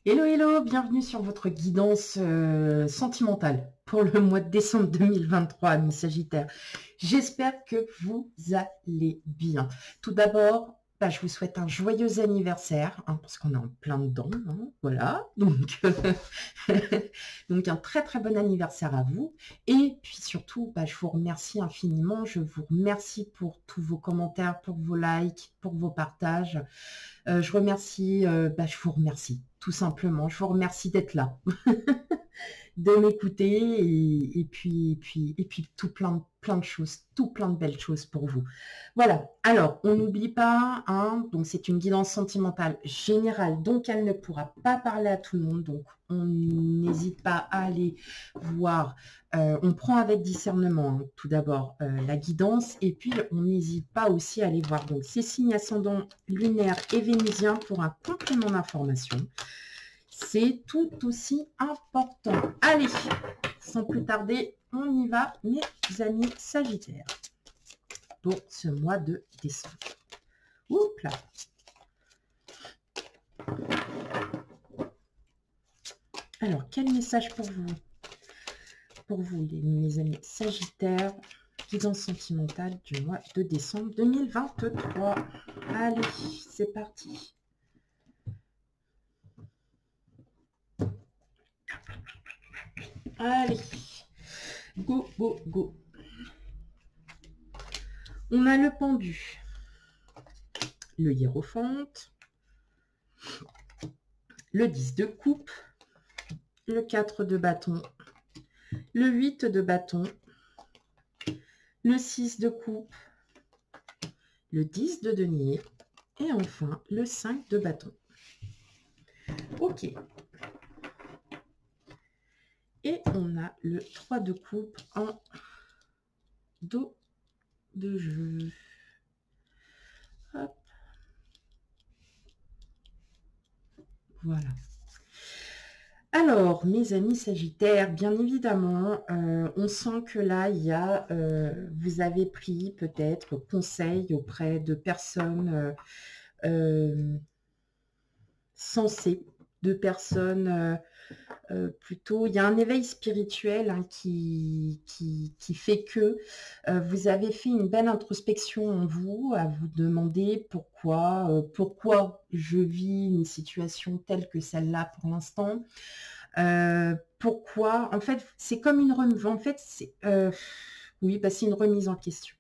Hello, hello, bienvenue sur votre guidance sentimentale pour le mois de décembre 2023, amis Sagittaires. J'espère que vous allez bien. Tout d'abord, je vous souhaite un joyeux anniversaire, parce qu'on est en plein dedans, voilà. Donc, donc un très très bon anniversaire à vous. Et puis surtout, je vous remercie infiniment. Je vous remercie pour tous vos commentaires, pour vos likes, pour vos partages. Je vous remercie, tout simplement. Je vous remercie d'être là, de m'écouter et puis tout plein de choses, tout plein de belles choses pour vous. Voilà. Alors, on n'oublie pas, donc c'est une guidance sentimentale générale, donc elle ne pourra pas parler à tout le monde, donc on n'hésite pas à aller voir. On prend avec discernement, tout d'abord, la guidance, et puis on n'hésite pas aussi à aller voir donc ces signes ascendants lunaires et vénusiens pour un complément d'information. C'est tout aussi important. Allez, sans plus tarder, on y va, mes amis Sagittaires, pour ce mois de décembre. Oups là. Alors, quel message pour vous? Pour vous, mes amis Sagittaires, guidance sentimentale du mois de décembre 2023. Allez, c'est parti. Allez, go, go, go. On a le pendu, le hiérophante, le 10 de coupe, le 4 de bâton, le 8 de bâton, le 6 de coupe, le 10 de denier et enfin le 5 de bâton. Ok. Et on a le 3 de coupe en dos de jeu. Hop. Voilà. Alors, mes amis Sagittaires, bien évidemment, on sent que là, vous avez pris peut-être conseil auprès de personnes sensées, de personnes plutôt, il y a un éveil spirituel qui fait que vous avez fait une belle introspection en vous, à vous demander pourquoi je vis une situation telle que celle-là pour l'instant. Pourquoi, en fait, c'est comme une remise, en fait, c'est une remise en question.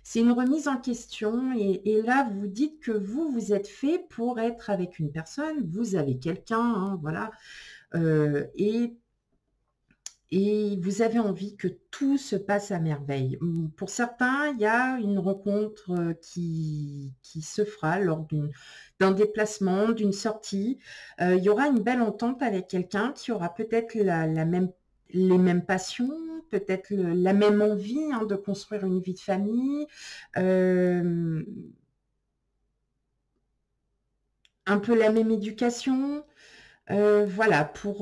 C'est une remise en question et là, vous dites que vous êtes fait pour être avec une personne, vous avez quelqu'un, voilà, et vous avez envie que tout se passe à merveille. Pour certains, il y a une rencontre qui se fera lors d'un déplacement, d'une sortie. Il y aura une belle entente avec quelqu'un qui aura peut-être les mêmes passions, peut-être la même envie de construire une vie de famille, un peu la même éducation. Voilà, vous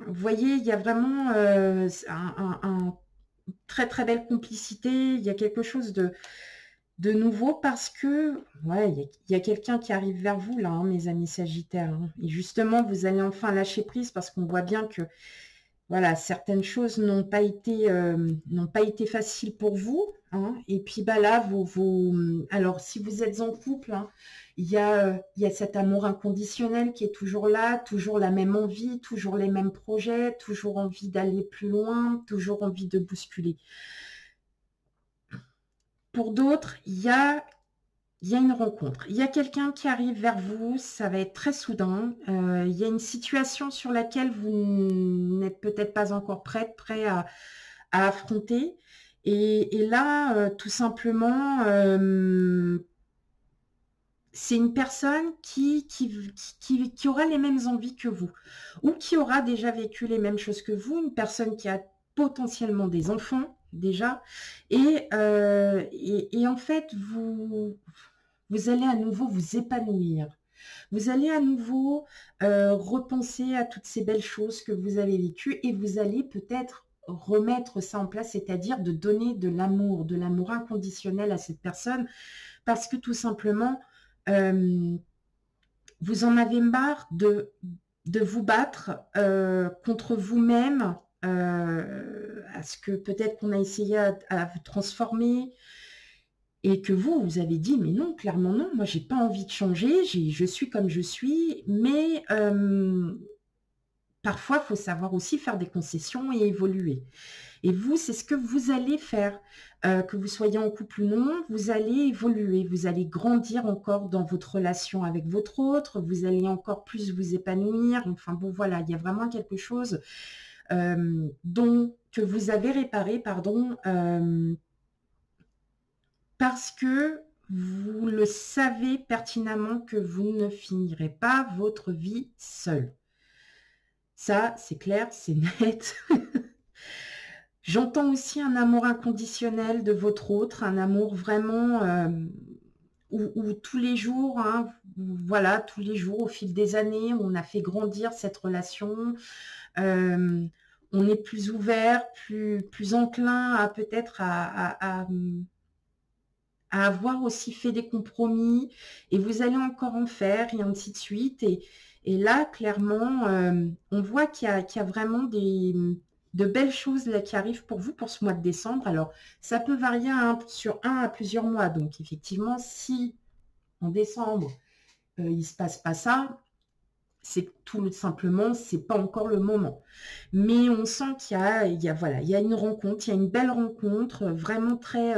voyez, il y a vraiment un très très belle complicité. Il y a quelque chose de nouveau parce que, ouais, il y a quelqu'un qui arrive vers vous là, mes amis Sagittaires. Et justement, vous allez enfin lâcher prise parce qu'on voit bien que, voilà, certaines choses n'ont pas été faciles pour vous. Et puis là, alors si vous êtes en couple, il y a cet amour inconditionnel qui est toujours là, toujours la même envie, toujours les mêmes projets, toujours envie d'aller plus loin, toujours envie de bousculer. Pour d'autres, il y a une rencontre. Il y a quelqu'un qui arrive vers vous, ça va être très soudain. Il y a une situation sur laquelle vous n'êtes peut-être pas encore prêt à affronter. Et là, tout simplement, c'est une personne qui aura les mêmes envies que vous, ou qui aura déjà vécu les mêmes choses que vous, une personne qui a potentiellement des enfants déjà, et en fait, vous allez à nouveau vous épanouir. Vous allez à nouveau repenser à toutes ces belles choses que vous avez vécues et vous allez peut-être remettre ça en place, c'est-à-dire de donner de l'amour inconditionnel à cette personne parce que tout simplement, vous en avez marre de vous battre contre vous-même, à ce que peut-être qu'on a essayé à vous transformer et que vous avez dit, mais non, clairement non, moi j'ai pas envie de changer, je suis comme je suis, mais parfois il faut savoir aussi faire des concessions et évoluer. Et vous, c'est ce que vous allez faire, que vous soyez en couple ou non, vous allez évoluer, vous allez grandir encore dans votre relation avec votre autre, vous allez encore plus vous épanouir. Enfin bon, voilà, il y a vraiment quelque chose que vous avez réparé, pardon, parce que vous le savez pertinemment que vous ne finirez pas votre vie seul. Ça, c'est clair, c'est net. J'entends aussi un amour inconditionnel de votre autre, un amour vraiment où tous les jours, hein, voilà, tous les jours, au fil des années, on a fait grandir cette relation. On est plus ouvert, plus enclin à peut-être à avoir aussi fait des compromis, et vous allez encore en faire, et ainsi de suite. Et là, clairement, on voit qu'il y a vraiment de belles choses là qui arrivent pour vous pour ce mois de décembre. Alors, ça peut varier sur 1 à plusieurs mois. Donc, effectivement, si en décembre, il ne se passe pas ça, c'est tout simplement, c'est pas encore le moment. Mais on sent voilà, il y a une rencontre, il y a une belle rencontre, vraiment très,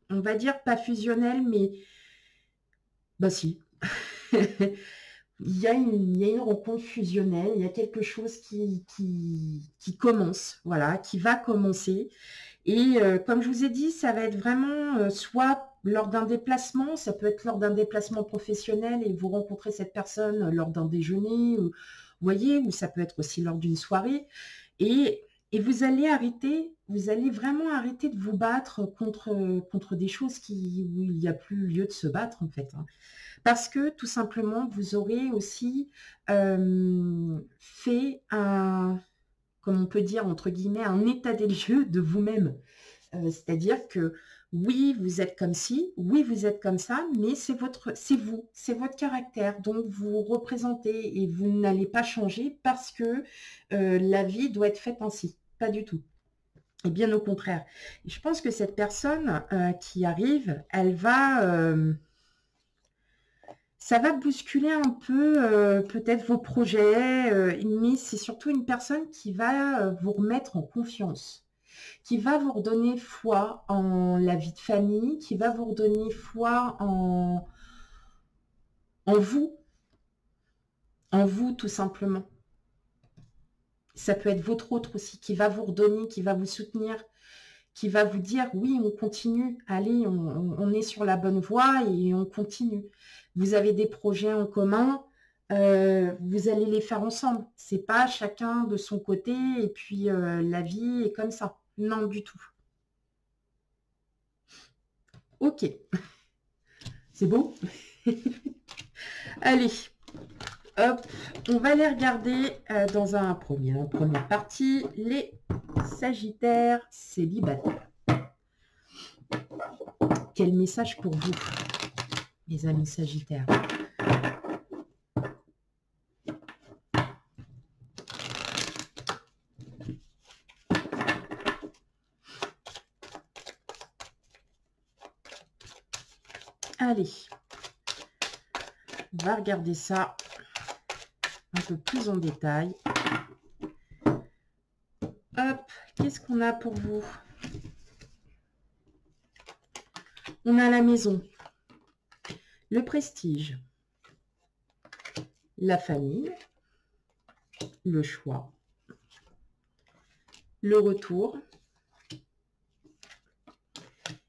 on va dire pas fusionnelle, mais bah si. Il y a une rencontre fusionnelle, il y a quelque chose qui commence, voilà, qui va commencer. Et comme je vous ai dit, ça va être vraiment soit lors d'un déplacement, ça peut être lors d'un déplacement professionnel et vous rencontrez cette personne lors d'un déjeuner, vous voyez, ou ça peut être aussi lors d'une soirée. Et vous allez vraiment arrêter de vous battre contre des choses où il n'y a plus lieu de se battre en fait, hein. Parce que tout simplement, vous aurez aussi fait comme on peut dire, entre guillemets, un état des lieux de vous-même. C'est-à-dire que oui, vous êtes comme ci, oui, vous êtes comme ça, mais c'est vous, c'est votre caractère. Donc, vous représentez et vous n'allez pas changer parce que la vie doit être faite ainsi. Pas du tout. Et bien au contraire. Et je pense que cette personne qui arrive, ça va bousculer un peu peut-être vos projets, mais c'est surtout une personne qui va vous remettre en confiance, qui va vous redonner foi en la vie de famille, qui va vous redonner foi en vous tout simplement. Ça peut être votre autre aussi qui va vous redonner, qui va vous soutenir, qui va vous dire oui, on continue, allez, on est sur la bonne voie et on continue. Vous avez des projets en commun, vous allez les faire ensemble. C'est pas chacun de son côté et puis la vie est comme ça. Non, du tout. Ok. C'est bon. Allez, hop, on va les regarder dans une première partie, les Sagittaires célibataires. Quel message pour vous, mes amis Sagittaires? Allez, on va regarder ça un peu plus en détail. Hop, qu'est-ce qu'on a pour vous? On a la maison, le prestige, la famille, le choix, le retour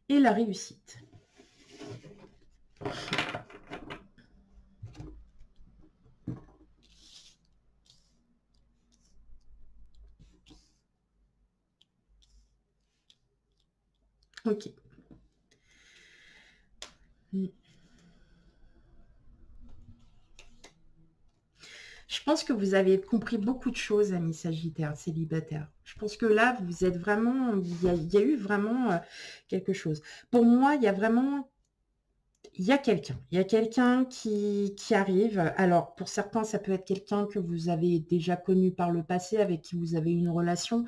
et la réussite. Ok. Je pense que vous avez compris beaucoup de choses, amis Sagittaires, célibataires. Je pense que là, vous êtes vraiment... Il y a eu vraiment quelque chose. Pour moi, il y a vraiment... il y a quelqu'un qui arrive. Alors, pour certains, ça peut être quelqu'un que vous avez déjà connu par le passé, avec qui vous avez une relation,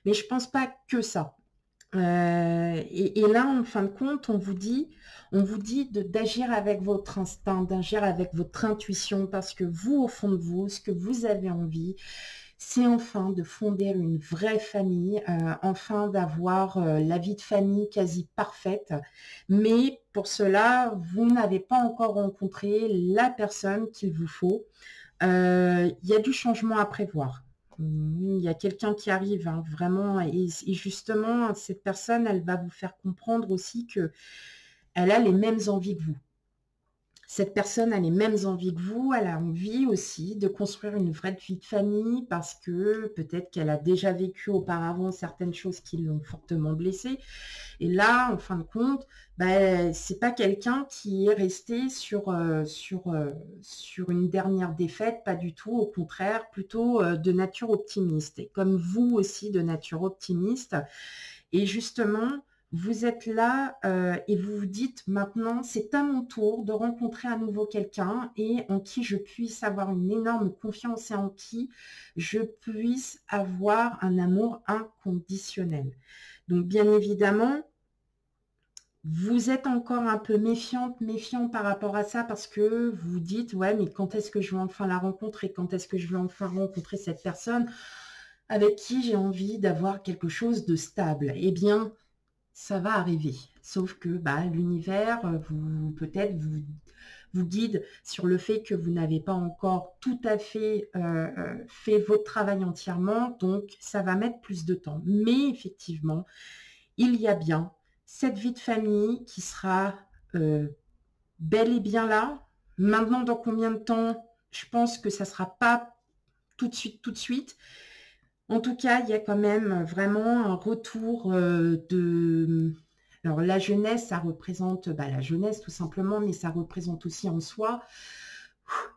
mais je pense pas que ça. Et là, en fin de compte, on vous dit d'agir avec votre instinct, d'agir avec votre intuition, parce que vous, au fond de vous, ce que vous avez envie, c'est enfin de fonder une vraie famille, enfin d'avoir la vie de famille quasi parfaite. Mais pour cela, vous n'avez pas encore rencontré la personne qu'il vous faut. Il y a du changement à prévoir. Il y a quelqu'un qui arrive, hein, vraiment, et justement, cette personne, elle va vous faire comprendre aussi que elle a les mêmes envies que vous. Cette personne a les mêmes envies que vous, elle a envie aussi de construire une vraie vie de famille parce que peut-être qu'elle a déjà vécu auparavant certaines choses qui l'ont fortement blessée. Et là, en fin de compte, c'est pas quelqu'un qui est resté sur une dernière défaite, pas du tout, au contraire, plutôt de nature optimiste. Et comme vous aussi, de nature optimiste. Et justement, vous êtes là et vous vous dites maintenant, c'est à mon tour de rencontrer à nouveau quelqu'un et en qui je puisse avoir une énorme confiance et en qui je puisse avoir un amour inconditionnel. Donc, bien évidemment, vous êtes encore un peu méfiant par rapport à ça parce que vous vous dites, ouais, mais quand est-ce que je vais enfin la rencontrer? Quand est-ce que je vais enfin rencontrer cette personne avec qui j'ai envie d'avoir quelque chose de stable? Eh bien, ça va arriver. Sauf que l'univers peut-être vous guide sur le fait que vous n'avez pas encore tout à fait fait votre travail entièrement, donc ça va mettre plus de temps. Mais effectivement, il y a bien cette vie de famille qui sera bel et bien là. Maintenant, dans combien de temps? Je pense que ça ne sera pas tout de suite. En tout cas, il y a quand même vraiment un retour de... Alors, la jeunesse, ça représente la jeunesse tout simplement, mais ça représente aussi en soi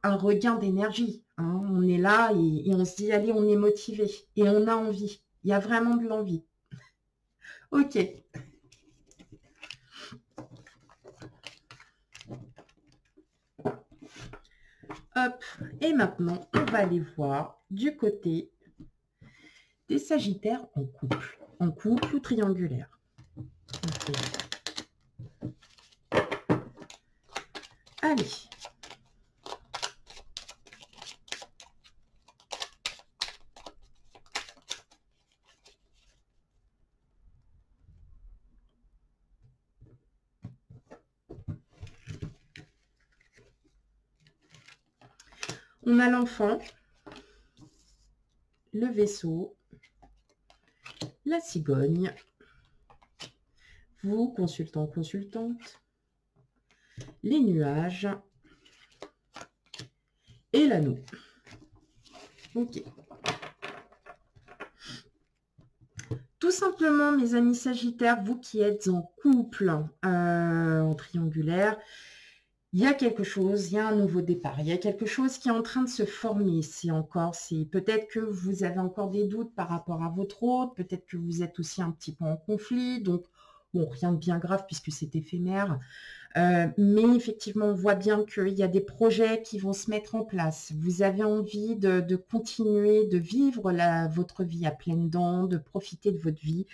un regain d'énergie. Hein. On est là et on se dit, allez, on est motivé et on a envie. Il y a vraiment de l'envie. Ok. Hop. Et maintenant, on va aller voir du côté des Sagittaires en couple ou triangulaire. Okay. Allez. On a l'enfant, le vaisseau, la cigogne, vous, consultant, consultante, les nuages et l'anneau. Ok. Tout simplement, mes amis Sagittaires, vous qui êtes en couple, en triangulaire, il y a quelque chose, il y a un nouveau départ, il y a quelque chose qui est en train de se former. C'est peut-être que vous avez encore des doutes par rapport à votre hôte, peut-être que vous êtes aussi un petit peu en conflit, donc bon, rien de bien grave puisque c'est éphémère. Mais effectivement, on voit bien qu'il y a des projets qui vont se mettre en place. Vous avez envie de continuer de vivre votre vie à pleines dents, de profiter de votre vie,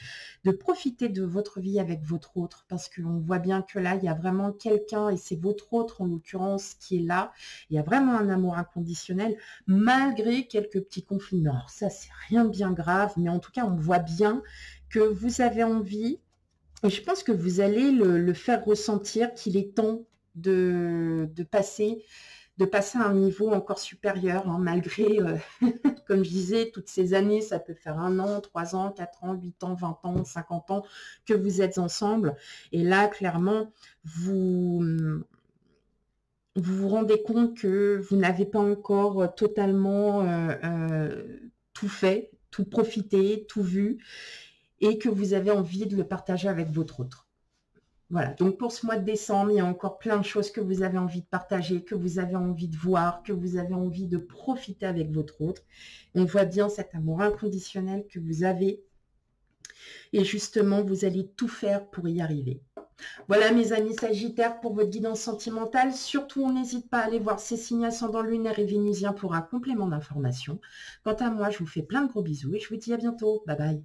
de profiter de votre vie avec votre autre, parce qu'on voit bien que là, il y a vraiment quelqu'un, et c'est votre autre en l'occurrence, qui est là. Il y a vraiment un amour inconditionnel, malgré quelques petits conflits. Alors ça, c'est rien de bien grave, mais en tout cas, on voit bien que vous avez envie. Et je pense que vous allez le faire ressentir qu'il est temps de passer à un niveau encore supérieur, hein, malgré, comme je disais, toutes ces années, ça peut faire 1 an, 3 ans, 4 ans, 8 ans, 20 ans, 50 ans que vous êtes ensemble. Et là, clairement, vous vous rendez compte que vous n'avez pas encore totalement tout fait, tout profité, tout vu, et que vous avez envie de le partager avec votre autre. Voilà, donc pour ce mois de décembre, il y a encore plein de choses que vous avez envie de partager, que vous avez envie de voir, que vous avez envie de profiter avec votre autre. On voit bien cet amour inconditionnel que vous avez. Et justement, vous allez tout faire pour y arriver. Voilà mes amis Sagittaires pour votre guidance sentimentale. Surtout, on n'hésite pas à aller voir ces signes ascendants lunaire et vénusien pour un complément d'information. Quant à moi, je vous fais plein de gros bisous et je vous dis à bientôt. Bye bye.